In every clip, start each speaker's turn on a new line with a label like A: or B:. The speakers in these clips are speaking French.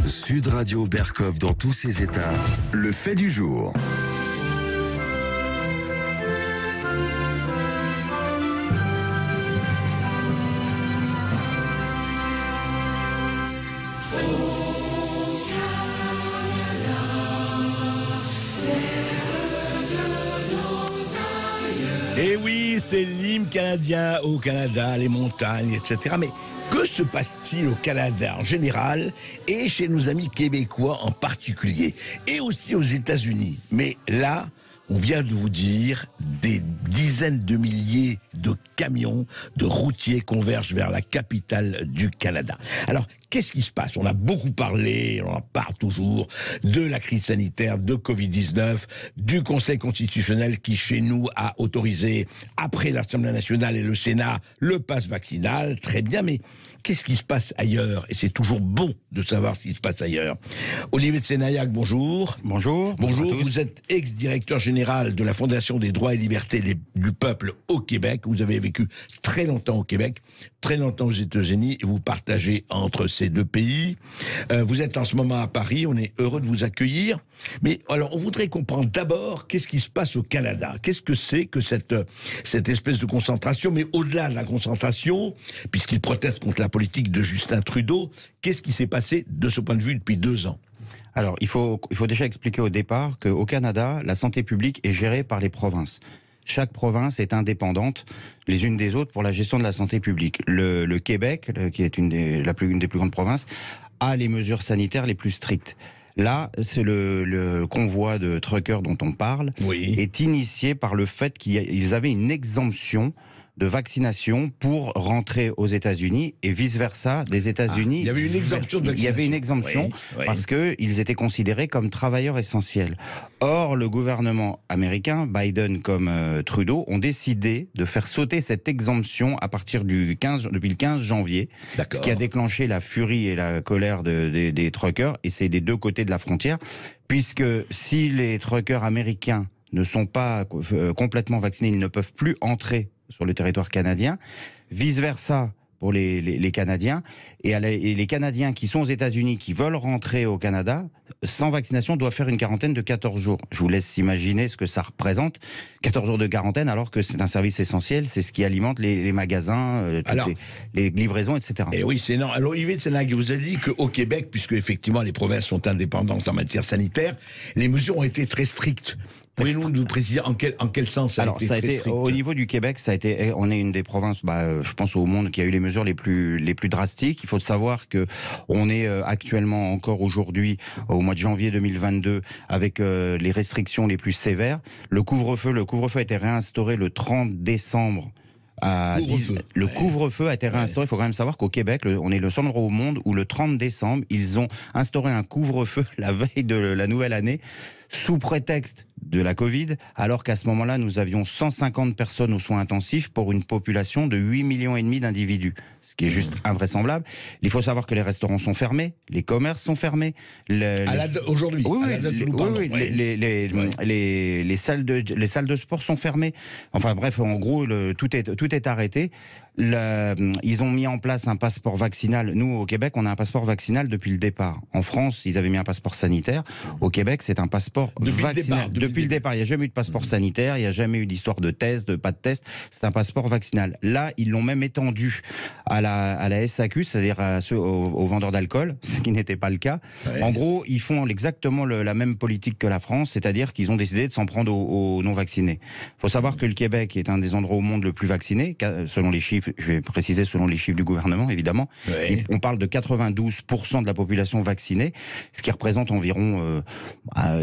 A: Sud Radio Berkov dans tous ses états. Le fait du jour.
B: Et oui, c'est l'hymne canadien au Canada, les montagnes, etc. Mais que se passe-t-il au Canada en général et chez nos amis québécois en particulier, et aussi aux États-Unis? Mais là, on vient de vous dire, des dizaines de milliers de camions, de routiers convergent vers la capitale du Canada. Alors, qu'est-ce qui se passe? On a beaucoup parlé, on en parle toujours, de la crise sanitaire, de Covid-19, du Conseil constitutionnel qui, chez nous, a autorisé, après l'Assemblée nationale et le Sénat, le pass vaccinal. Très bien, mais qu'est-ce qui se passe ailleurs? Et c'est toujours bon de savoir ce qui se passe ailleurs. Olivier de Sénaillac, bonjour.
C: Bonjour.
B: Bonjour, vous êtes ex-directeur général de la Fondation des droits et libertés du peuple au Québec. Vous avez vécu très longtemps au Québec, très longtemps aux États-Unis, et vous partagez entre ces deux pays. Vous êtes en ce moment à Paris, on est heureux de vous accueillir. Mais alors, on voudrait comprendre d'abord qu'est-ce qui se passe au Canada. Qu'est-ce que c'est que cette espèce de concentration? Mais au-delà de la concentration, puisqu'ils protestent contre la politique de Justin Trudeau, qu'est-ce qui s'est passé de ce point de vue depuis 2 ans?
C: Alors, il faut déjà expliquer au départ qu'au Canada, la santé publique est gérée par les provinces. Chaque province est indépendante les unes des autres pour la gestion de la santé publique. Le Québec, qui est une des plus grandes provinces, a les mesures sanitaires les plus strictes. Là, c'est le convoi de truckers dont on parle,
B: oui,
C: est initié par le fait qu'ils avaient une exemption de vaccination pour rentrer aux États-Unis et vice-versa des États-Unis.
B: Il y avait une exemption de vaccination.
C: Il y avait une exemption parce qu'ils étaient considérés comme travailleurs essentiels. Or, le gouvernement américain, Biden comme Trudeau, ont décidé de faire sauter cette exemption à partir depuis le 15 janvier, ce qui a déclenché la furie et la colère des truckers, et c'est des deux côtés de la frontière, puisque si les truckers américains ne sont pas complètement vaccinés, ils ne peuvent plus entrer sur le territoire canadien, vice-versa pour les Canadiens, et les Canadiens qui sont aux États-Unis, qui veulent rentrer au Canada, sans vaccination, doivent faire une quarantaine de 14 jours. Je vous laisse imaginer ce que ça représente, 14 jours de quarantaine, alors que c'est un service essentiel, c'est ce qui alimente les magasins, les livraisons, etc.
B: Et oui, c'est énorme. Alors, Olivier de Sénaillac vous a dit qu'au Québec, puisque effectivement les provinces sont indépendantes en matière sanitaire, les mesures ont été très strictes. Pouvez-vous nous préciser en quel sens ça a été très strict?
C: Au niveau du Québec, on est une des provinces, je pense au monde, qui a eu les mesures les plus drastiques. Il faut savoir que on est actuellement, encore aujourd'hui, au mois de janvier 2022, avec les restrictions les plus sévères. Le couvre-feu a été réinstauré le 30 décembre. Le couvre-feu a été réinstauré. Il faut quand même savoir qu'au Québec, on est le seul endroit au monde où le 30 décembre, ils ont instauré un couvre-feu la veille de la nouvelle année, sous prétexte de la Covid, alors qu'à ce moment-là, nous avions 150 personnes aux soins intensifs pour une population de 8,5 millions d'individus, ce qui est juste invraisemblable. Il faut savoir que les restaurants sont fermés, les commerces sont fermés.
B: Aujourd'hui,
C: les salles de sport sont fermées. Enfin bref, en gros, tout est arrêté. Ils ont mis en place un passeport vaccinal. Nous, au Québec, on a un passeport vaccinal depuis le départ. En France, ils avaient mis un passeport sanitaire. Au Québec, c'est un passeport vaccinal. Depuis le départ, il n'y a jamais eu de passeport sanitaire, il n'y a jamais eu d'histoire de test, de pas de test. C'est un passeport vaccinal. Là, ils l'ont même étendu à la SAQ, c'est-à-dire aux vendeurs d'alcool, ce qui n'était pas le cas. Ouais. En gros, ils font exactement la même politique que la France, c'est-à-dire qu'ils ont décidé de s'en prendre aux non-vaccinés. Il faut savoir que le Québec est un des endroits au monde le plus vacciné, selon les chiffres. Je vais préciser selon les chiffres du gouvernement, évidemment. Oui. On parle de 92% de la population vaccinée, ce qui représente environ,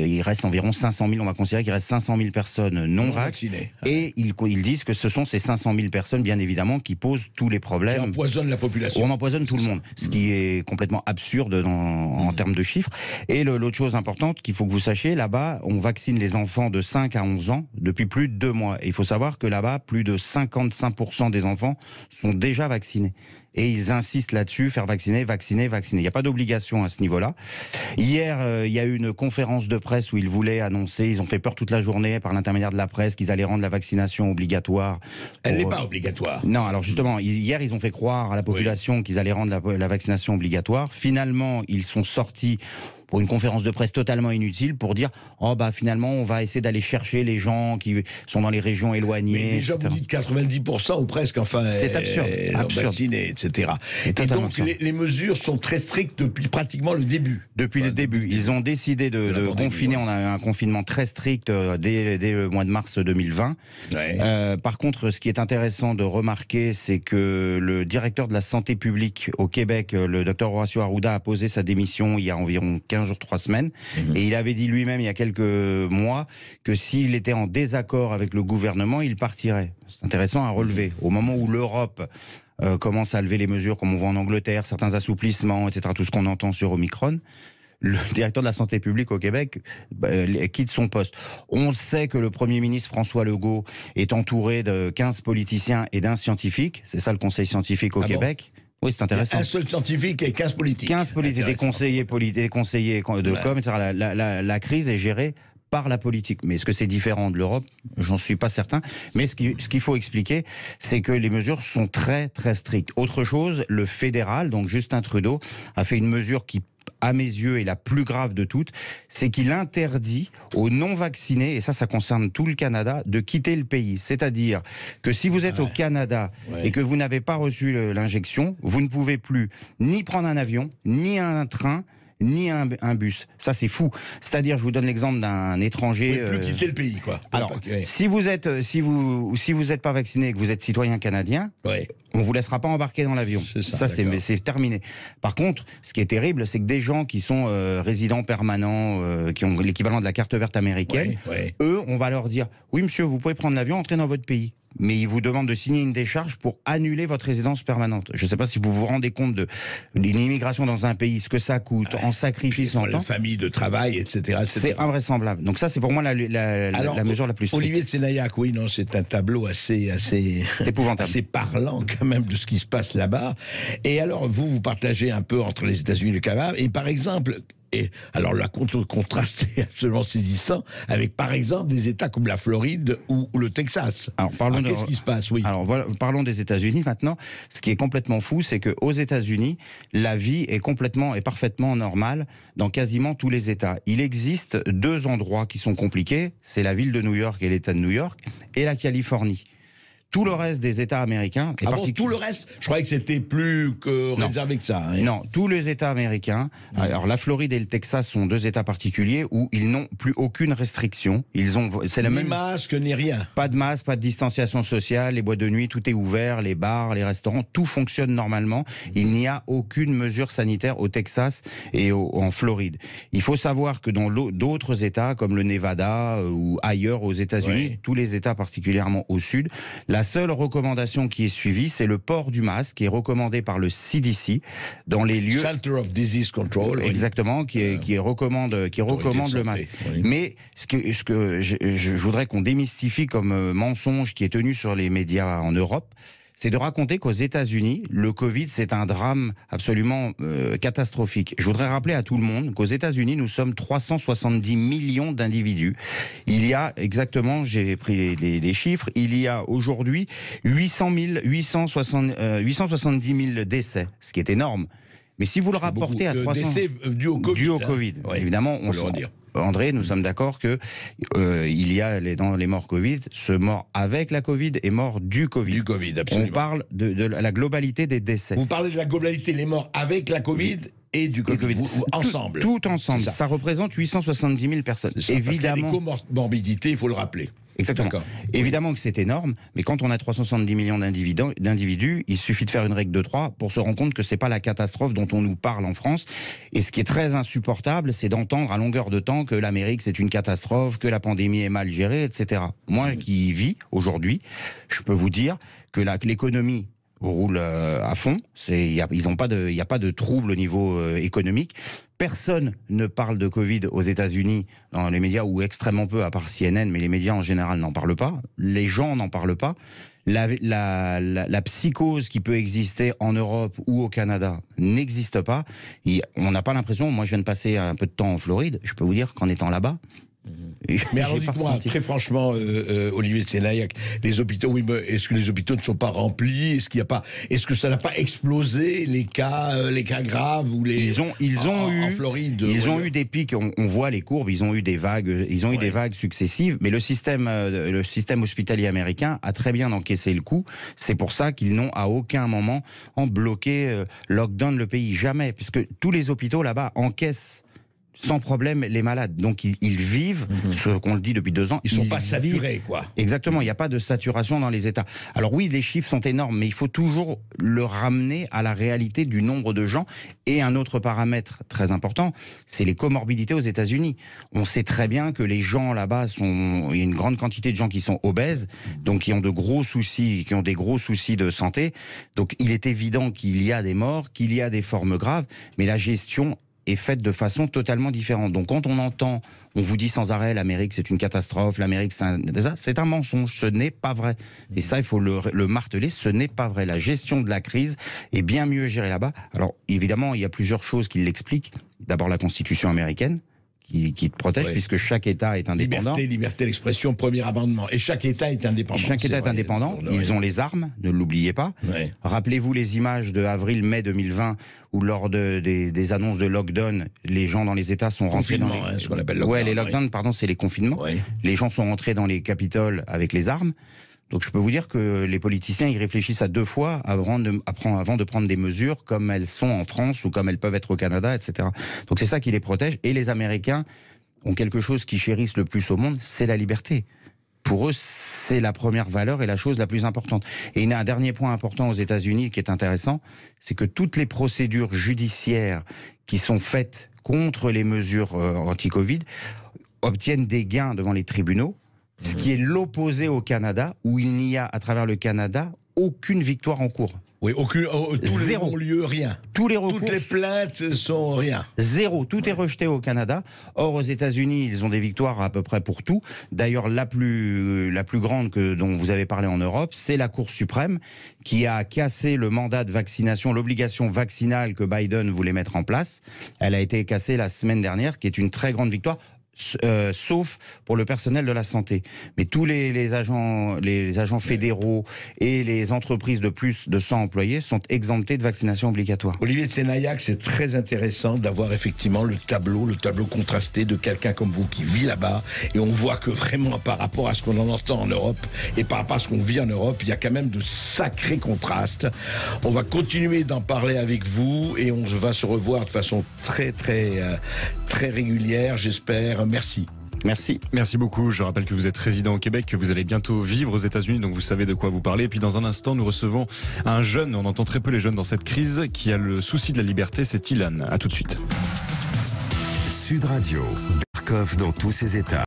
C: il reste environ 500 000, on va considérer qu'il reste 500 000 personnes non vaccinées. Et ils disent que ce sont ces 500 000 personnes, bien évidemment, qui posent tous les problèmes.
B: Qui empoisonnent la population.
C: On empoisonne tout le monde, ce qui est complètement absurde en termes de chiffres. Et l'autre chose importante qu'il faut que vous sachiez, là-bas, on vaccine les enfants de 5 à 11 ans depuis plus de 2 mois. Et il faut savoir que là-bas, plus de 55% des enfants sont déjà vaccinés. Et ils insistent là-dessus, faire vacciner, vacciner, vacciner. Il n'y a pas d'obligation à ce niveau-là. Hier, il y a eu une conférence de presse où ils voulaient annoncer, ils ont fait peur toute la journée par l'intermédiaire de la presse, qu'ils allaient rendre la vaccination obligatoire.
B: Elle n'est pas obligatoire.
C: Non, alors justement, hier, ils ont fait croire à la population qu'ils allaient rendre la vaccination obligatoire. Finalement, ils sont sortis pour une conférence de presse totalement inutile pour dire oh bah finalement on va essayer d'aller chercher les gens qui sont dans les régions éloignées.
B: Mais déjà vous dites 90% ou presque, enfin
C: c'est absurde,
B: vaccinés, etc.
C: Et donc
B: les mesures sont très strictes depuis pratiquement le début.
C: Depuis le début, ils ont décidé de confiner. On a eu un confinement très strict dès le mois de mars 2020.
B: Ouais.
C: Par contre, ce qui est intéressant de remarquer, c'est que le directeur de la santé publique au Québec, le docteur Horacio Arruda, a posé sa démission il y a environ 15 jours, 3 semaines. Et il avait dit lui-même il y a quelques mois que s'il était en désaccord avec le gouvernement, il partirait. C'est intéressant à relever. Au moment où l'Europe commence à lever les mesures, comme on voit en Angleterre, certains assouplissements, etc., tout ce qu'on entend sur Omicron, le directeur de la santé publique au Québec quitte son poste. On sait que le Premier ministre François Legault est entouré de 15 politiciens et d'un scientifique. C'est ça le conseil scientifique au Québec. Oui, c'est intéressant.
B: Un seul scientifique et 15 politiques.
C: 15 politiques, des conseillers de com, etc. La crise est gérée par la politique. Mais est-ce que c'est différent de l'Europe? J'en suis pas certain. Mais ce qu'il faut expliquer, c'est que les mesures sont très, très strictes. Autre chose, le fédéral, donc Justin Trudeau, a fait une mesure qui, à mes yeux, est la plus grave de toutes, c'est qu'il interdit aux non-vaccinés, et ça concerne tout le Canada, de quitter le pays. C'est-à-dire que si vous êtes au Canada et que vous n'avez pas reçu l'injection, vous ne pouvez plus ni prendre un avion, ni un train, ni un bus. Ça, c'est fou. C'est-à-dire, je vous donne l'exemple d'un étranger...
B: Vous ne pouvez plus quitter le pays, quoi.
C: Alors, si vous êtes pas vacciné et que vous êtes citoyen canadien, on vous laissera pas embarquer dans l'avion. Ça, c'est terminé. Par contre, ce qui est terrible, c'est que des gens qui sont résidents permanents, qui ont l'équivalent de la carte verte américaine, eux, on va leur dire, oui, monsieur, vous pouvez prendre l'avion, entrer dans votre pays. Mais ils vous demandent de signer une décharge pour annuler votre résidence permanente. Je ne sais pas si vous vous rendez compte d'une immigration dans un pays, ce que ça coûte, en sacrifice, en temps.
B: Famille, de travail, etc.
C: C'est invraisemblable. Donc ça, c'est pour moi la mesure la plus stricte.
B: Olivier de Sénaillac, oui, non, c'est un tableau assez
C: épouvantable,
B: assez parlant quand même de ce qui se passe là-bas. Et alors, vous partagez un peu entre les États-Unis et le Canada. Et par exemple... alors, le contraste est absolument saisissant avec, par exemple, des États comme la Floride ou le Texas. Alors, qu'est-ce qui se passe?
C: Alors, parlons des États-Unis maintenant. Ce qui est complètement fou, c'est qu'aux États-Unis, la vie est parfaitement normale dans quasiment tous les États. Il existe 2 endroits qui sont compliqués. C'est la ville de New York et l'État de New York et la Californie. Tout le reste des États américains...
B: tout le reste? Je croyais que c'était plus réservé que ça. Hein.
C: Non, tous les États américains... Alors, la Floride et le Texas sont 2 États particuliers où ils n'ont plus aucune restriction.
B: Ni masque, ni rien.
C: Pas de masque, pas de distanciation sociale, les boîtes de nuit, tout est ouvert, les bars, les restaurants, tout fonctionne normalement. Il n'y a aucune mesure sanitaire au Texas et en Floride. Il faut savoir que dans d'autres États, comme le Nevada ou ailleurs aux États-Unis, tous les États particulièrement au sud, la seule recommandation qui est suivie, c'est le port du masque, qui est recommandé par le CDC dans les lieux...
B: Center of Disease Control.
C: Exactement, qui recommande le masque. Mais ce que je voudrais qu'on démystifie comme mensonge qui est tenu sur les médias en Europe, c'est de raconter qu'aux États-Unis, le Covid, c'est un drame absolument catastrophique. Je voudrais rappeler à tout le monde qu'aux États-Unis, nous sommes 370 millions d'individus. Il y a exactement, j'ai pris les chiffres, il y a aujourd'hui 870 000 décès, ce qui est énorme. Mais si vous le rapportez à 300...
B: décès dus au Covid.
C: Évidemment, on s'en dire. André, nous sommes d'accord que il y a dans les morts Covid, ceux morts avec la Covid et morts du Covid.
B: Du Covid, absolument.
C: On parle de la globalité des décès.
B: Vous parlez de la globalité, les morts avec la Covid et du Covid. Ensemble.
C: Tout ensemble. Ça représente 870 000 personnes.
B: Évidemment. Parce qu'il y a des comorbidités, il faut le rappeler.
C: Exactement. Évidemment que c'est énorme, mais quand on a 370 millions d'individus, il suffit de faire une règle de 3 pour se rendre compte que c'est pas la catastrophe dont on nous parle en France. Et ce qui est très insupportable, c'est d'entendre à longueur de temps que l'Amérique c'est une catastrophe, que la pandémie est mal gérée, etc. Moi qui y vis aujourd'hui, je peux vous dire que l'économie roule à fond. Il n'y a pas de trouble au niveau économique. Personne ne parle de Covid aux États-Unis dans les médias, ou extrêmement peu, à part CNN, mais les médias en général n'en parlent pas. Les gens n'en parlent pas. La psychose qui peut exister en Europe ou au Canada n'existe pas. On n'a pas l'impression, moi je viens de passer un peu de temps en Floride, je peux vous dire qu'en étant là-bas,
B: mais alors dites-moi, très franchement, Olivier de Sénaillac, les hôpitaux, oui, mais est-ce que les hôpitaux ne sont pas remplis? Est-ce que ça n'a pas explosé, les cas graves ou les en Floride?
C: Ils ont eu des pics, on voit les courbes, ils ont eu des vagues, des vagues successives, mais le système hospitalier américain a très bien encaissé le coup. C'est pour ça qu'ils n'ont à aucun moment bloqué, lockdown le pays, jamais, puisque tous les hôpitaux là-bas encaissent sans problème les malades. Donc ils vivent, ce qu'on le dit depuis 2 ans.
B: Ils sont pas saturés, quoi.
C: Exactement, il n'y a pas de saturation dans les États. Alors oui, les chiffres sont énormes, mais il faut toujours le ramener à la réalité du nombre de gens. Et un autre paramètre très important, c'est les comorbidités aux États-Unis. On sait très bien que les gens là-bas il y a une grande quantité de gens qui sont obèses, donc qui ont des gros soucis de santé. Donc il est évident qu'il y a des morts, qu'il y a des formes graves, mais la gestion est faite de façon totalement différente. Donc quand on vous dit sans arrêt l'Amérique c'est une catastrophe, l'Amérique c'est un mensonge, ce n'est pas vrai. Et ça, il faut le marteler, ce n'est pas vrai. La gestion de la crise est bien mieux gérée là-bas. Alors évidemment, il y a plusieurs choses qui l'expliquent. D'abord la Constitution américaine, qui te protège, puisque chaque État est indépendant.
B: Liberté d'expression, premier amendement. Et chaque État est indépendant.
C: Chaque État est indépendant. Ils ont les armes, ne l'oubliez pas.
B: Ouais.
C: Rappelez-vous les images de avril-mai 2020, où lors des annonces de lockdown, les gens dans les États sont rentrés dans les...
B: ce qu'on appelle lockdown.
C: Les lockdowns, pardon, c'est les confinements.
B: Ouais.
C: Les gens sont rentrés dans les capitoles avec les armes. Donc je peux vous dire que les politiciens, ils réfléchissent à 2 fois avant de prendre des mesures comme elles sont en France ou comme elles peuvent être au Canada, etc. Donc c'est ça qui les protège. Et les Américains ont quelque chose qu'ils chérissent le plus au monde, c'est la liberté. Pour eux, c'est la première valeur et la chose la plus importante. Et il y a un dernier point important aux États-Unis qui est intéressant, c'est que toutes les procédures judiciaires qui sont faites contre les mesures anti-Covid obtiennent des gains devant les tribunaux. Ce qui est l'opposé au Canada, où il n'y a, à travers le Canada, aucune victoire en cours.
B: Oui, tous les non-lieux, rien.
C: Tous les recours,
B: toutes les plaintes sont rien.
C: Zéro. Tout est rejeté au Canada. Or, aux États-Unis, ils ont des victoires à peu près pour tout. D'ailleurs, la plus grande dont vous avez parlé en Europe, c'est la Cour suprême qui a cassé le mandat de vaccination, l'obligation vaccinale que Biden voulait mettre en place. Elle a été cassée la semaine dernière, qui est une très grande victoire. Sauf pour le personnel de la santé. Mais tous les agents fédéraux et les entreprises de plus de 100 employés sont exemptés de vaccination obligatoire.
B: Olivier de Sénaillac, c'est très intéressant d'avoir effectivement le tableau contrasté de quelqu'un comme vous qui vit là-bas, et on voit que vraiment par rapport à ce qu'on en entend en Europe et par rapport à ce qu'on vit en Europe, il y a quand même de sacrés contrastes. On va continuer d'en parler avec vous et on va se revoir de façon très régulière, j'espère. Merci.
C: Merci.
D: Merci beaucoup. Je rappelle que vous êtes résident au Québec, que vous allez bientôt vivre aux États-Unis, donc vous savez de quoi vous parlez. Et puis dans un instant, nous recevons un jeune, on entend très peu les jeunes dans cette crise, qui a le souci de la liberté, c'est Ilan. À tout de suite.
A: Sud Radio, Berkov dans tous ses états.